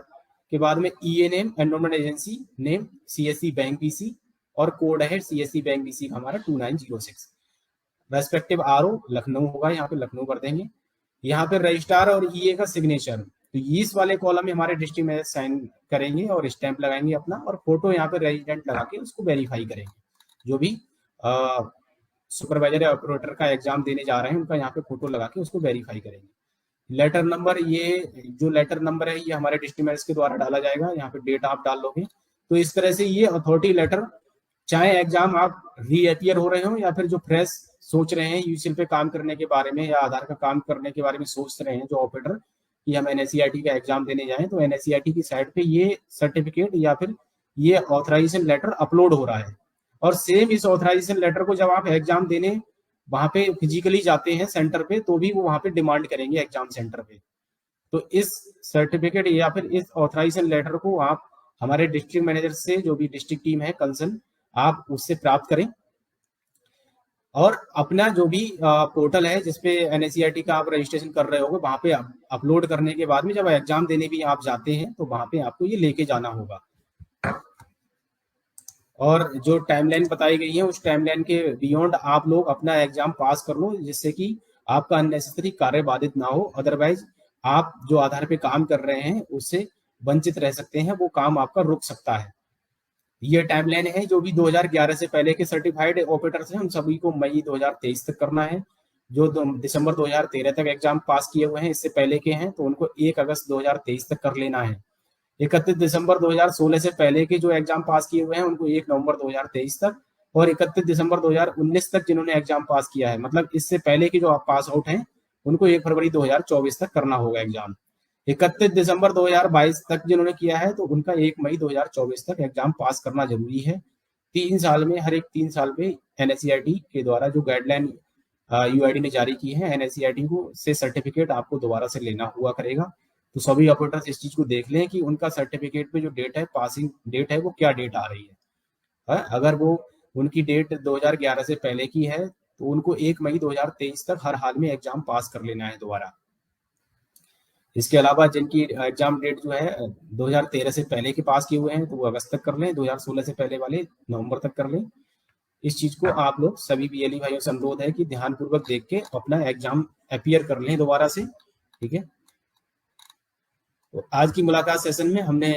के बाद में EA name enrolment agency name CSC bank PC और कोड है सीएससी बैंक पीसी का हमारा 2906। रेस्पेक्टिव आरओ लखनऊ होगा, यहाँ पे लखनऊ कर देंगे। यहाँ पे रजिस्ट्रार और ईए का सिग्नेचर, तो इस वाले कॉलम में हमारे डिस्ट्रिक्ट मैनेजर साइन करेंगे और स्टैंप लगाएंगे अपना, और फोटो यहाँ पे रेजिडेंट लगा के उसको वेरीफाई करेंगे। जो भी सुपरवाइजर या ऑपरेटर का एग्जाम देने जा रहे हैं उनका यहाँ पे फोटो लगा के उसको वेरीफाई करेंगे। लेटर नंबर, ये जो लेटर नंबर है ये हमारे डिस्ट्रिक्ट मैनेजर के द्वारा डाला जाएगा। यहाँ पे डेट आप डाल लोगे। तो इस तरह से ये अथॉरिटी लेटर, चाहे एग्जाम आप रीअपियर हो रहे हो या फिर जो फ्रेश सोच रहे हैं यूसीएल पे काम करने के बारे में या आधार का काम करने के बारे में सोच रहे हैं जो ऑपरेटर कि हम एनएससीआईटी का एग्जाम देने जाएं, तो एनएससीआईटी की साइट पे ये सर्टिफिकेट या फिर ये ऑथराइजेशन लेटर अपलोड हो रहा है। और सेम इस ऑथराइजेशन लेटर को जब आप एग्जाम देने वहां पे फिजिकली जाते हैं सेंटर पे, तो भी वो वहां पे डिमांड करेंगे एग्जाम सेंटर पे। तो इस सर्टिफिकेट या फिर इस ऑथराइजेशन लेटर को आप हमारे डिस्ट्रिक्ट मैनेजर से, जो भी डिस्ट्रिक्ट टीम है कंसर्न, आप उससे प्राप्त करें। और अपना जो भी पोर्टल है जिसपे एनएससीआईटी का आप रजिस्ट्रेशन कर रहे होगे, वहां पे अपलोड करने के बाद में जब एग्जाम देने भी आप जाते हैं तो वहां पे आपको ये लेके जाना होगा। और जो टाइमलाइन बताई गई है उस टाइमलाइन के बियॉन्ड आप लोग अपना एग्जाम पास कर लो, जिससे कि आपका अननेसेसरी कार्य बाधित ना हो। अदरवाइज आप जो आधार पे काम कर रहे हैं उससे वंचित रह सकते हैं, वो काम आपका रुक सकता है। ये टाइमलाइन है जो भी 2011 से पहले के सर्टिफाइड ऑपरेटर्स हैं उन सभी को मई 2023 तक करना है। जो दिसंबर 2013 तक एग्जाम पास किए हुए हैं, इससे पहले के हैं, तो उनको 1 अगस्त 2023 तक कर लेना है। 31 दिसंबर 2016 से पहले के जो एग्जाम पास किए हुए हैं उनको 1 नवंबर 2023 तक, और 31 दिसंबर 2019 तक जिन्होंने एग्जाम पास किया है, मतलब इससे पहले के जो आप पास आउट हैं उनको 1 फरवरी 2024 तक करना होगा एग्जाम। 31 दिसंबर 2022 तक जिन्होंने किया है तो उनका 1 मई 2024 तक एग्जाम पास करना जरूरी है। 3 साल में, हर एक 3 साल में एनएससीआईटी के द्वारा जो गाइडलाइन यूआईडी ने जारी की है, एनएससीआईटी को से सर्टिफिकेट आपको दोबारा से लेना हुआ करेगा। तो सभी ऑपरेटर्स इस चीज को देख लें कि उनका सर्टिफिकेट पे जो डेट है, पासिंग डेट है, वो क्या डेट आ रही है। अगर वो उनकी डेट 2011 से पहले की है तो उनको 1 मई 2023 तक हर हाल में एग्जाम पास कर लेना है दोबारा। इसके अलावा जिनकी एग्जाम डेट जो है 2013 से पहले के पास किए हुए हैं तो वो अगस्त तक कर लें, 2016 से पहले वाले नवंबर तक कर लें। इस चीज को आप लोग सभी बीएलई भाइयों से अनुरोध है कि ध्यानपूर्वक देख के अपना एग्जाम अपीयर कर लें दोबारा से, ठीक है। तो आज की मुलाकात सेशन में हमने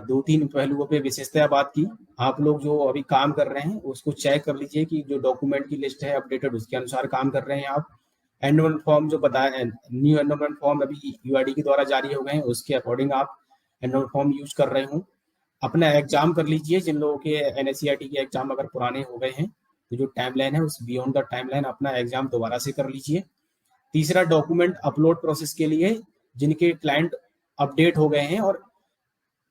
2-3 पहलुओं पे विशेषतः बात की। आप लोग जो अभी काम कर रहे हैं उसको चेक कर लीजिए कि जो डॉक्यूमेंट की लिस्ट है अपडेटेड उसके अनुसार काम कर रहे हैं आप। एनरोलमेंट फॉर्म जो बताया, न्यू एनरोलमेंट फॉर्म अभी यूआईडी के द्वारा जारी हो गए हैं, उसके अकॉर्डिंग आप एनरोलमेंट फॉर्म यूज कर रहे हो। अपना एग्जाम कर लीजिए। जिन लोगों के एनएससीआईटी के एग्जाम अगर पुराने हो गए हैं तो जो टाइमलाइन है उस बियॉन्ड द टाइमलाइन अपना एग्जाम दोबारा से कर लीजिए। तीसरा, डॉक्यूमेंट अपलोड प्रोसेस के लिए जिनके क्लाइंट अपडेट हो गए हैं, और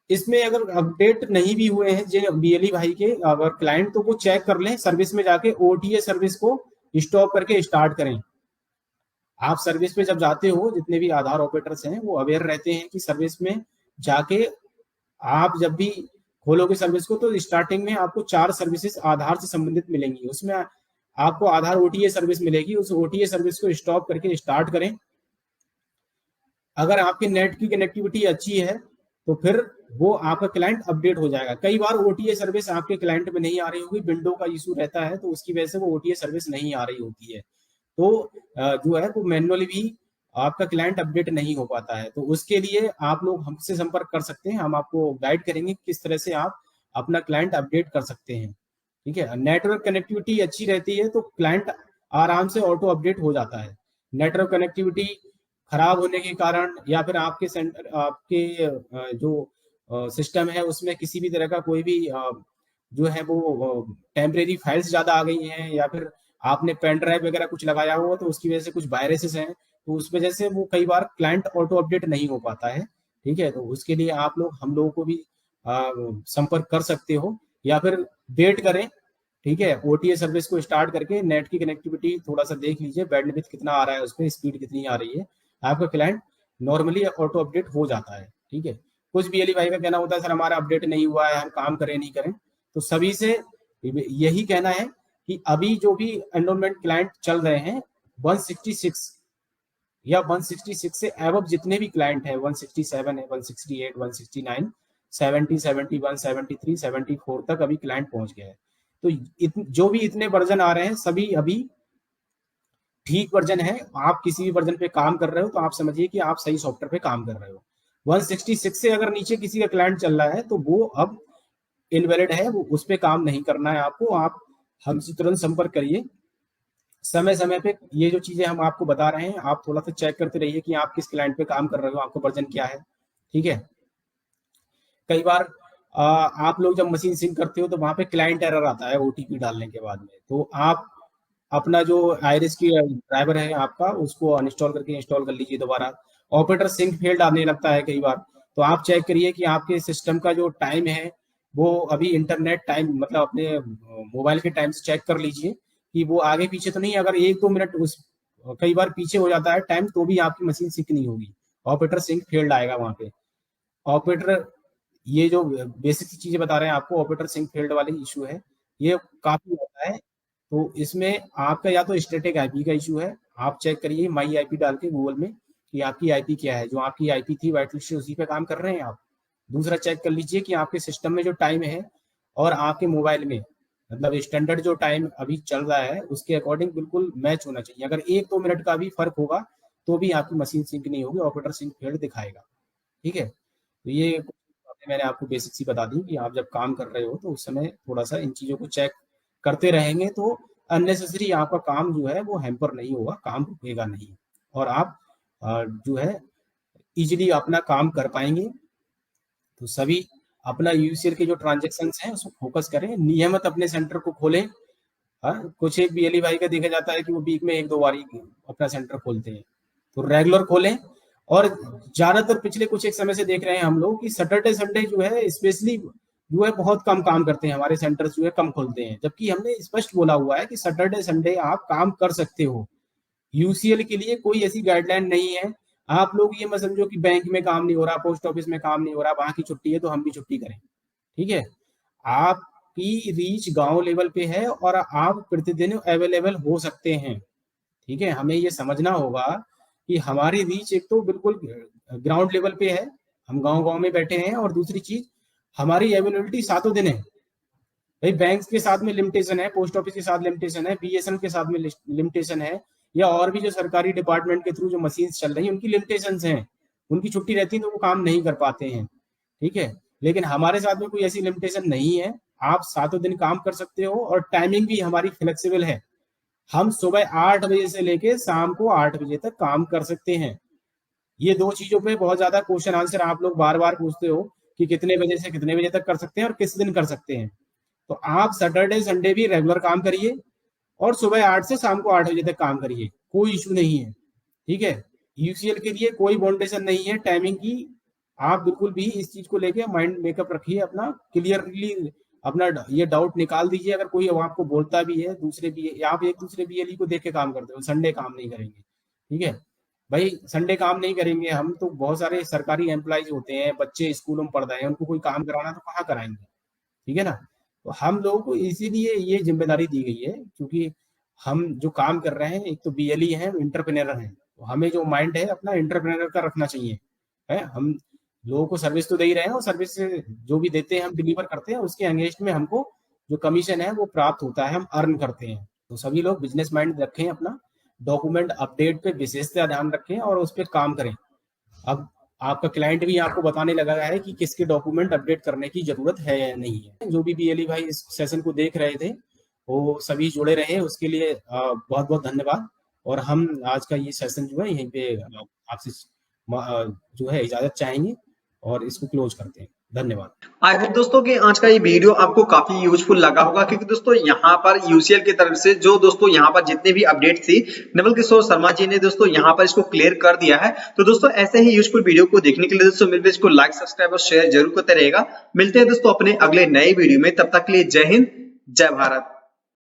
इसमें अगर अपडेट नहीं भी हुए हैं जिन बीएलई भाई के अगर क्लाइंट, तो वो चेक कर लें, सर्विस में जाके ओटीए सर्विस को स्टॉप करके स्टार्ट करें। आप सर्विस पे जब जाते हो, जितने भी आधार ऑपरेटर्स हैं वो अवेयर रहते हैं कि सर्विस में जाके आप जब भी खोलोगे सर्विस को तो स्टार्टिंग में आपको 4 सर्विसेज आधार से संबंधित मिलेंगी। उसमें आपको आधार ओटीए सर्विस मिलेगी, उस ओटीए सर्विस को स्टॉप करके स्टार्ट करें। अगर आपके नेट की कनेक्टिविटी अच्छी है तो फिर वो आपका क्लाइंट अपडेट हो जाएगा। कई बार ओटीए सर्विस आपके क्लाइंट में नहीं आ रही होगी, विंडो का इशू रहता है, तो उसकी वजह से वो ओटीए सर्विस नहीं आ रही होती है, तो जो है वो मैनुअली भी आपका क्लाइंट अपडेट नहीं हो पाता है। तो उसके लिए आप लोग हमसे संपर्क कर सकते हैं, हम आपको गाइड करेंगे किस तरह से आप अपना क्लाइंट अपडेट कर सकते हैं, ठीक है। नेटवर्क कनेक्टिविटी अच्छी रहती है तो क्लाइंट आराम से ऑटो अपडेट हो जाता है। नेटवर्क कनेक्टिविटी खराब होने के कारण या फिर आपके सेंटर, आपके जो सिस्टम है उसमें किसी भी तरह का कोई भी जो है वो टेम्परेरी फाइल्स ज्यादा आ गई हैं, या फिर आपने पेन ड्राइव वगैरह कुछ लगाया हुआ तो उसकी वजह से कुछ वायरसेस हैं, तो उस वजह से वो कई बार क्लाइंट ऑटो अपडेट नहीं हो पाता है। ठीक है, तो उसके लिए आप लोग हम लोगों को भी संपर्क कर सकते हो, या फिर वेट करें। ठीक है, ओटीए सर्विस को स्टार्ट करके नेट की कनेक्टिविटी थोड़ा सा देख लीजिए, बैंडविड्थ कितना आ रहा है, उसमें स्पीड कितनी आ रही है, आपका क्लाइंट नॉर्मली ऑटो अपडेट हो जाता है। ठीक है, कुछ बीएलई भाई का कहना होता है सर हमारा अपडेट नहीं हुआ है, हम काम करें नहीं करें। तो सभी से यही कहना है कि अभी जो भी एनरोलमेंट क्लाइंट चल रहे हैं 166 या 166 से एबव जितने भी क्लाइंट हैं, 167 है, 168, 169, 70, 71, 73, 74 तक अभी क्लाइंट पहुंच गया है। तो जो भी इतने वर्जन आ रहे हैं सभी अभी ठीक वर्जन है। आप किसी भी वर्जन पे काम कर रहे हो तो आप समझिए कि आप सही सॉफ्टवेयर पे काम कर रहे हो। 166 से अगर नीचे किसी का क्लाइंट चल रहा है तो वो अब इनवैलिड है, वो उस पर काम नहीं करना है आपको। आप हमसे तुरंत संपर्क करिए। समय समय पे ये जो चीजें हम आपको बता रहे हैं आप थोड़ा सा चेक करते रहिए कि आप किस क्लाइंट पे काम कर रहे हो, आपका वर्जन क्या है। ठीक है, कई बार आप लोग जब मशीन सिंक करते हो तो वहां पे क्लाइंट एरर आता है ओटीपी डालने के बाद में, तो आप अपना जो आयरिस की ड्राइवर है आपका उसको अनइंस्टॉल करके इंस्टॉल कर लीजिए दोबारा। ऑपरेटर सिंक फेल्ड आने लगता है कई बार, तो आप चेक करिए कि आपके सिस्टम का जो टाइम है वो अभी इंटरनेट टाइम मतलब अपने मोबाइल के टाइम से चेक कर लीजिए कि वो आगे पीछे तो नहीं। अगर 1-2 मिनट उस कई बार पीछे हो जाता है टाइम तो भी आपकी मशीन सिंक नहीं होगी, ऑपरेटर सिंक फेल्ड आएगा वहां पे। ऑपरेटर ये जो बेसिक चीजें बता रहे हैं आपको, ऑपरेटर सिंक फेल्ड वाले इशू है, ये काफी होता है। तो इसमें आपका या तो स्टैटिक आईपी का इशू है, आप चेक करिए माई आईपी डाल के गूगल में कि आपकी आईपी क्या है, जो आपकी आईपी थी व्हाइट लिस्ट से उसी पे काम कर रहे हैं आप। दूसरा चेक कर लीजिए कि आपके सिस्टम में जो टाइम है और आपके मोबाइल में मतलब स्टैंडर्ड जो टाइम अभी चल रहा है उसके अकॉर्डिंग बिल्कुल मैच होना चाहिए। अगर 1-2 मिनट का भी फर्क होगा तो भी आपकी मशीन सिंक नहीं होगी, ऑपरेटर सिंक फेल्ड दिखाएगा। ठीक है, तो ये बातें मैंने आपको बेसिक सी बता दी कि आप जब काम कर रहे हो तो उस समय थोड़ा सा इन चीज़ों को चेक करते रहेंगे तो अननेसेसरी आपका काम जो है वो हैम्पर नहीं होगा, काम रुकेगा नहीं, और आप जो है इजीली अपना काम कर पाएंगे। तो सभी अपना यूसीएल के जो ट्रांजेक्शन हैं उसको फोकस करें, नियमित अपने सेंटर को खोलें। हाँ, कुछ एक बीएलई भाई का देखा जाता है कि वो वीक में 1-2 बार ही अपना सेंटर खोलते हैं, तो रेगुलर खोलें। और ज्यादातर पिछले कुछ एक समय से देख रहे हैं हम लोग कि सैटरडे संडे जो है स्पेशली जो है बहुत कम काम करते हैं, हमारे सेंटर्स जो है कम खोलते हैं, जबकि हमने स्पष्ट बोला हुआ है कि सैटरडे संडे आप काम कर सकते हो। यूसीएल के लिए कोई ऐसी गाइडलाइन नहीं है। आप लोग ये मत समझो कि बैंक में काम नहीं हो रहा, पोस्ट ऑफिस में काम नहीं हो रहा, वहां की छुट्टी है तो हम भी छुट्टी करें। ठीक है, आपकी रीच गांव लेवल पे है और आप प्रतिदिन अवेलेबल हो सकते हैं। ठीक है, हमें ये समझना होगा कि हमारी रीच एक तो बिल्कुल ग्राउंड लेवल पे है, हम गांव गांव में बैठे हैं, और दूसरी चीज हमारी अवेलेबिलिटी सातों दिन है। भाई बैंक के साथ में लिमिटेशन है, पोस्ट ऑफिस के साथ लिमिटेशन है, बीएसएनएल के साथ में लिमिटेशन है, या और भी जो सरकारी डिपार्टमेंट के थ्रू जो मशीन चल रही है उनकी लिमिटेशन है, उनकी छुट्टी रहती है तो वो काम नहीं कर पाते हैं। ठीक है, लेकिन हमारे साथ में कोई ऐसी लिमिटेशन नहीं है, आप सातों दिन काम कर सकते हो, और टाइमिंग भी हमारी फ्लेक्सिबल है। हम सुबह 8 बजे से लेके शाम को 8 बजे तक काम कर सकते हैं। ये दो चीजों पे बहुत ज्यादा क्वेश्चन आंसर आप लोग बार बार पूछते हो कि कितने बजे से कितने बजे तक कर सकते हैं और किस दिन कर सकते हैं। तो आप सैटरडे संडे भी रेगुलर काम करिए और सुबह 8 से शाम को 8 बजे तक काम करिए, कोई इशू नहीं है। ठीक है, यूसीएल के लिए कोई बाउंडेशन नहीं है टाइमिंग की। आप बिल्कुल भी इस चीज को लेके माइंड मेकअप रखिए अपना क्लियरली, अपना ये डाउट निकाल दीजिए। अगर कोई आपको बोलता भी है दूसरे बी, आप एक दूसरे बीएलई को देख के काम करते हो, संडे काम नहीं करेंगे। ठीक है भाई, संडे काम नहीं करेंगे हम तो, बहुत सारे सरकारी एम्प्लॉयज होते हैं, बच्चे स्कूलों में पढ़ रहे हैं, उनको कोई काम कराना तो कहाँ कराएंगे। ठीक है ना, तो हम लोगों को इसीलिए ये जिम्मेदारी दी गई है, क्योंकि हम जो काम कर रहे हैं एक तो बीएलई है, इंटरप्रेन्योर है, तो हमें जो माइंड है अपना इंटरप्रेन्योर का रखना चाहिए। है, हम लोगों को सर्विस तो दे ही रहे हैं, और सर्विस जो भी देते हैं हम डिलीवर करते हैं, उसके अगेंस्ट में हमको जो कमीशन है वो प्राप्त होता है, हम अर्न करते हैं। तो सभी लोग बिजनेस माइंड रखें, अपना डॉक्यूमेंट अपडेट पे विशेषतः ध्यान रखें और उस पर काम करें। अब आपका क्लाइंट भी आपको बताने लगा है कि किसके डॉक्यूमेंट अपडेट करने की जरूरत है या नहीं है। जो भी बीएलई भाई इस सेशन को देख रहे थे वो सभी जुड़े रहे, उसके लिए बहुत बहुत धन्यवाद। और हम आज का ये सेशन जो है यहीं पे आपसे जो है इजाजत चाहेंगे और इसको क्लोज करते हैं। धन्यवाद। आई होप दोस्तों कि आज का ये वीडियो आपको काफी यूजफुल लगा होगा, क्योंकि दोस्तों यहाँ पर यूसीएल की तरफ से जो दोस्तों यहाँ पर जितने भी अपडेट थी नवल किशोर शर्मा जी ने दोस्तों यहाँ पर इसको क्लियर कर दिया है। तो दोस्तों ऐसे ही यूजफुल वीडियो को देखने के लिए दोस्तों मिलकर इसको लाइक सब्सक्राइब और शेयर जरूर करते रहेगा। मिलते हैं दोस्तों अपने अगले नए वीडियो में, तब तक के लिए जय हिंद जय भारत।